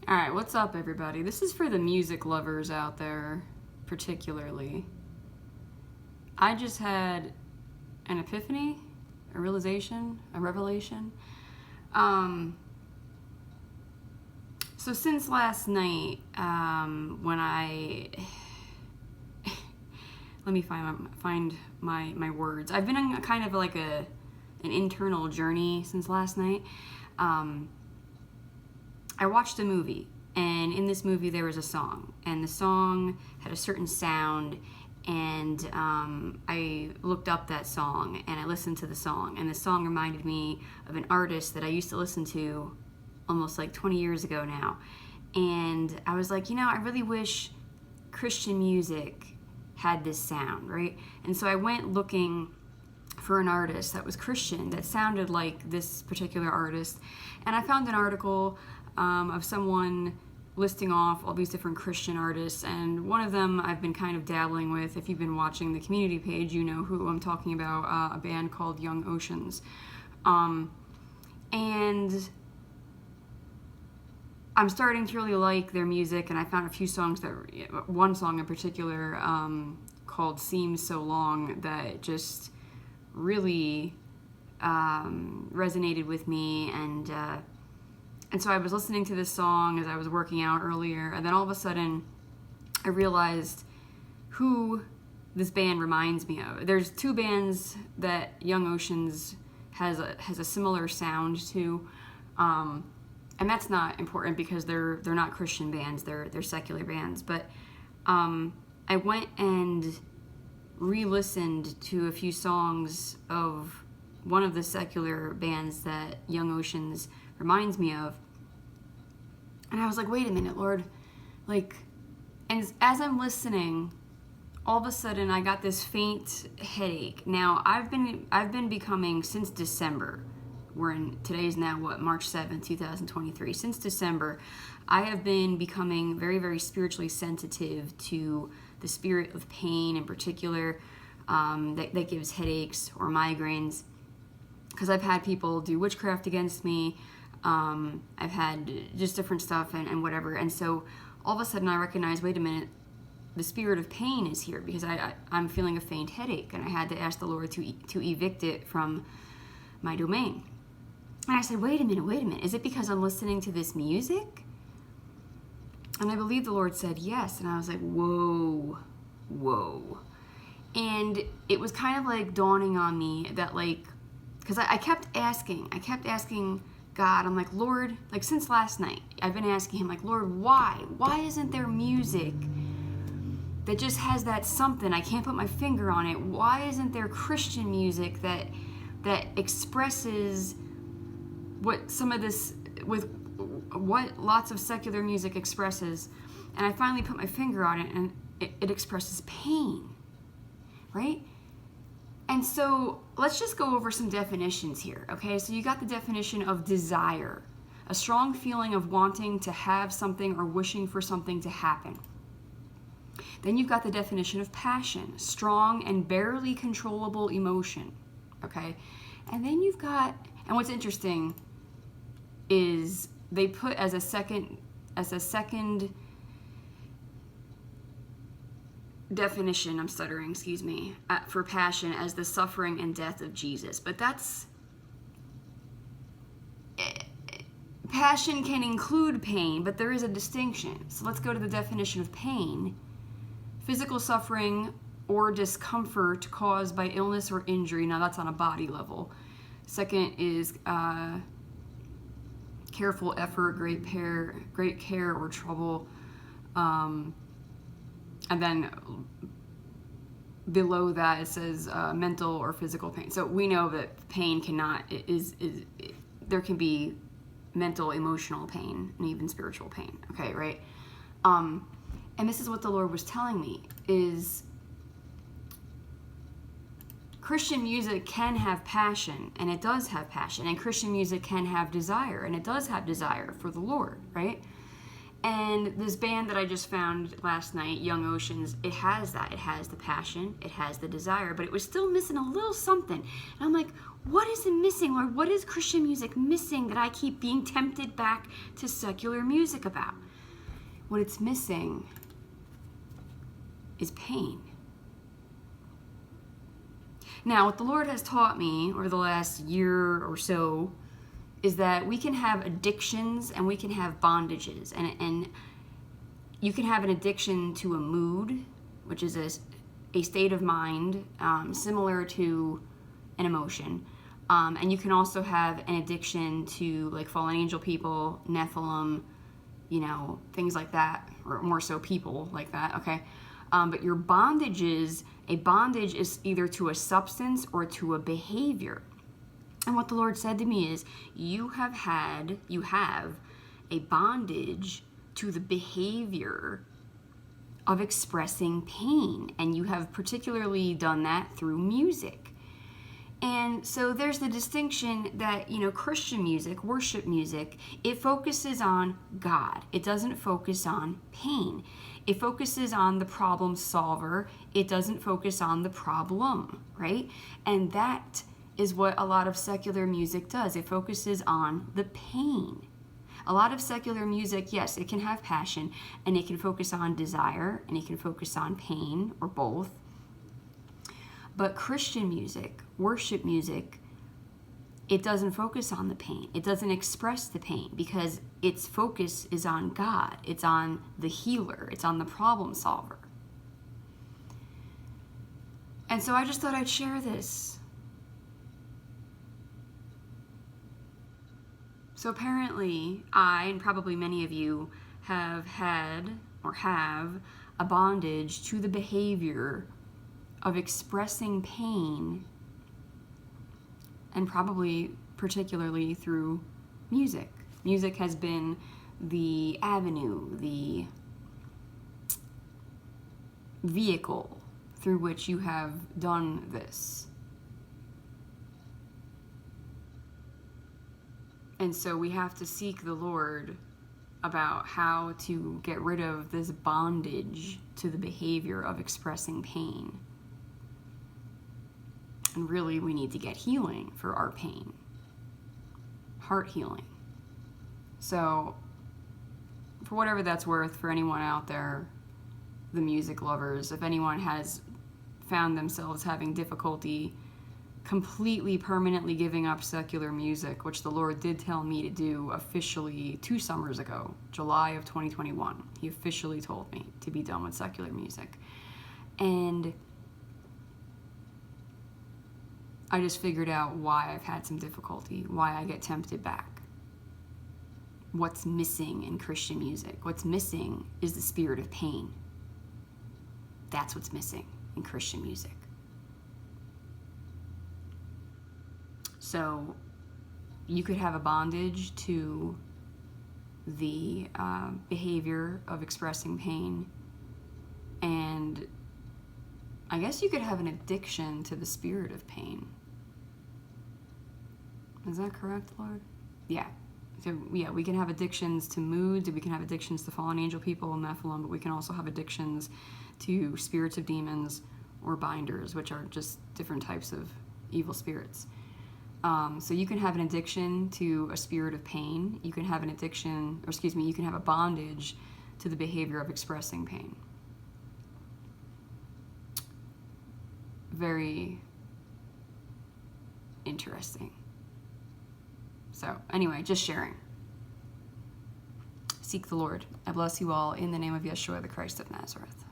Alright, what's up, everybody? This is for the music lovers out there, particularly. I just had an epiphany, a realization, a revelation. So since last night, when I... let me find my words. I've been on kind of like an internal journey since last night. I watched a movie, and in this movie there was a song, and the song had a certain sound, and I looked up that song, and I listened to the song, and the song reminded me of an artist that I used to listen to almost like 20 years ago now, and I was like, I really wish Christian music had this sound, right? And so I went looking for an artist that was Christian, that sounded like this particular artist, and I found an article of someone listing off all these different Christian artists, and one of them I've been kind of dabbling with. If you've been watching the community page, you know who I'm talking about, a band called Young Oceans. And I'm starting to really like their music, and I found a few songs one song in particular called Seems So Long that just really resonated with me, and so I was listening to this song as I was working out earlier, and then all of a sudden I realized who this band reminds me of. There's two bands that Young Oceans has a similar sound to, and that's not important because they're not Christian bands, they're secular bands. But I went and re-listened to a few songs of one of the secular bands that Young Oceans reminds me of, and I was like, wait a minute, Lord, and as I'm listening, all of a sudden I got this faint headache. Now I've been becoming, since December, today's now March 7th, 2023. Since December, I have been becoming very, very spiritually sensitive to the spirit of pain in particular, that gives headaches or migraines, because I've had people do witchcraft against me. I've had just different stuff and whatever, and so all of a sudden I recognized, wait a minute, the spirit of pain is here, because I'm feeling a faint headache, and I had to ask the Lord to evict it from my domain. And I said, wait a minute, is it because I'm listening to this music? And I believe the Lord said yes, and I was like, whoa. And it was kind of like dawning on me that, because I kept asking God, I'm like, Lord, since last night, I've been asking him, Lord, why isn't there music that just has that something? I can't put my finger on it. Why isn't there Christian music that expresses what lots of secular music expresses? And I finally put my finger on it, and it expresses pain, right? And so let's just go over some definitions here, okay? So you got the definition of desire, a strong feeling of wanting to have something or wishing for something to happen. Then you've got the definition of passion, strong and barely controllable emotion, okay? And then you've got, and what's interesting is they put as a second definition, I'm stuttering, excuse me, for passion as the suffering and death of Jesus. But passion can include pain, but there is a distinction. So let's go to the definition of pain. Physical suffering or discomfort caused by illness or injury. Now that's on a body level. Second is careful effort, great care or trouble. And then below that it says mental or physical pain. So we know that pain there can be mental, emotional pain, and even spiritual pain. Okay, right? And this is what the Lord was telling me, is Christian music can have passion, and it does have passion, and Christian music can have desire, and it does have desire for the Lord, right? And this band that I just found last night, Young Oceans, it has that. It has the passion, it has the desire, but it was still missing a little something. And I'm like, what is it missing, Lord? What is Christian music missing that I keep being tempted back to secular music about? What it's missing is pain. Now, what the Lord has taught me over the last year or so is that we can have addictions and we can have bondages. And you can have an addiction to a mood, which is a state of mind similar to an emotion. And you can also have an addiction to like fallen angel people, Nephilim, you know, things like that, or more so people like that, okay? But your bondages, a bondage is either to a substance or to a behavior. And what the Lord said to me is, you have a bondage to the behavior of expressing pain. And you have particularly done that through music. And so there's the distinction that, you know, Christian music, worship music, it focuses on God. It doesn't focus on pain. It focuses on the problem solver. It doesn't focus on the problem, right? And that is what a lot of secular music does. It focuses on the pain. A lot of secular music, yes, it can have passion, and it can focus on desire, and it can focus on pain, or both. But Christian music, worship music, it doesn't focus on the pain. It doesn't express the pain because its focus is on God. It's on the healer. It's on the problem solver. And so I just thought I'd share this. So apparently, I, and probably many of you, have had or have a bondage to the behavior of expressing pain, and probably particularly through music. Music has been the avenue, the vehicle through which you have done this. And so we have to seek the Lord about how to get rid of this bondage to the behavior of expressing pain. And really, we need to get healing for our pain. Heart healing. So, for whatever that's worth, for anyone out there, the music lovers, if anyone has found themselves having difficulty completely permanently giving up secular music, which the Lord did tell me to do officially 2 summers ago, July of 2021. He officially told me to be done with secular music. And I just figured out why I've had some difficulty, why I get tempted back. What's missing in Christian music? What's missing is the spirit of pain. That's what's missing in Christian music. So you could have a bondage to the behavior of expressing pain, and I guess you could have an addiction to the spirit of pain. Is that correct, Lord? Yeah. So, yeah, we can have addictions to moods, we can have addictions to fallen angel people, Nephilim, but we can also have addictions to spirits of demons or binders, which are just different types of evil spirits. So you can have an addiction to a spirit of pain. You can have an addiction, or excuse me, you can have a bondage to the behavior of expressing pain. Very interesting. So anyway, just sharing. Seek the Lord. I bless you all in the name of Yeshua, the Christ of Nazareth.